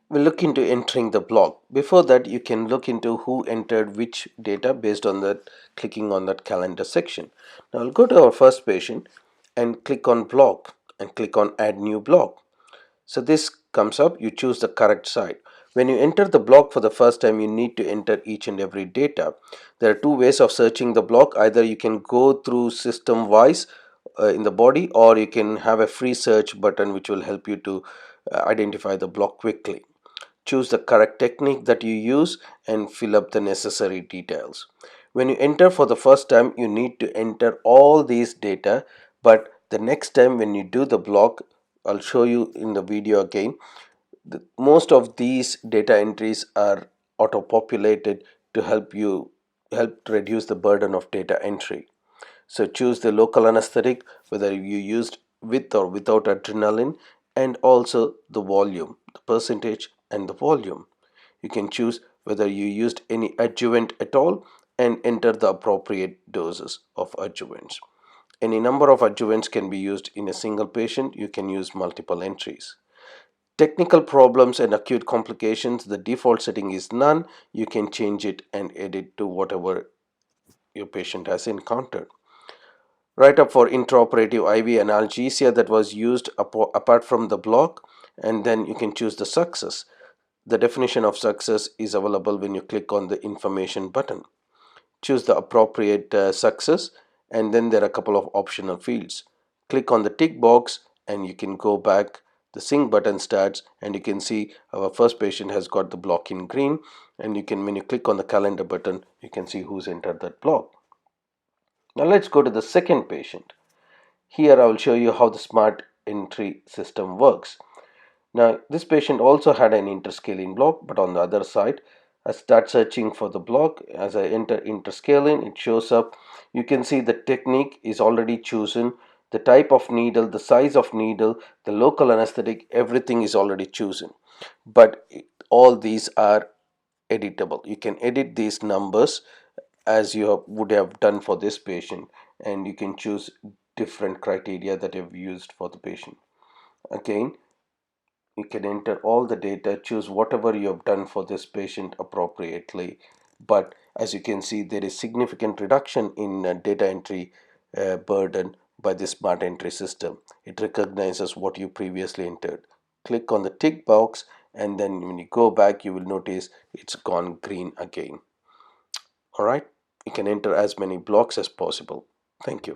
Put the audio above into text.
We'll look into entering the block. Before that, you can look into who entered which data based on that, clicking on that calendar section. Now I'll go to our first patient and click on block and click on add new block. So this comes up, you choose the correct side. When you enter the block for the first time, you need to enter each and every data. There are two ways of searching the block. Either you can go through system wise in the body, or you can have a free search button which will help you to identify the block quickly. Choose the correct technique that you use and fill up the necessary details. When you enter for the first time, you need to enter all these data, but the next time when you do the block, I'll show you in the video again, most of these data entries are auto populated to help reduce the burden of data entry. So choose the local anesthetic, whether you used with or without adrenaline, and also the volume, the percentage and the volume. You can choose whether you used any adjuvant at all and enter the appropriate doses of adjuvants. Any number of adjuvants can be used in a single patient. You can use multiple entries. Technical problems and acute complications, the default setting is none. You can change it and edit to whatever your patient has encountered. Write up for intraoperative IV analgesia that was used apart from the block, and then you can choose the success. The definition of success is available when you click on the information button. Choose the appropriate success, and then there are a couple of optional fields. Click on the tick box and you can go back. The sync button starts and you can see our first patient has got the block in green, and you can, when you click on the calendar button, you can see who's entered that block. Now let's go to the second patient. Here I will show you how the smart entry system works. Now this patient also had an interscaling block, but on the other side, I start searching for the block. As I enter interscaling, it shows up. You can see the technique is already chosen, the type of needle, the size of needle, the local anesthetic, everything is already chosen. But all these are editable. You can edit these numbers as you would have done for this patient, and you can choose different criteria that you've used for the patient. Again, you can enter all the data, choose whatever you have done for this patient appropriately. But as you can see, there is significant reduction in data entry burden by this smart entry system. It recognizes what you previously entered. Click on the tick box, and then when you go back, you will notice it's gone green again. All right, you can enter as many blocks as possible. Thank you.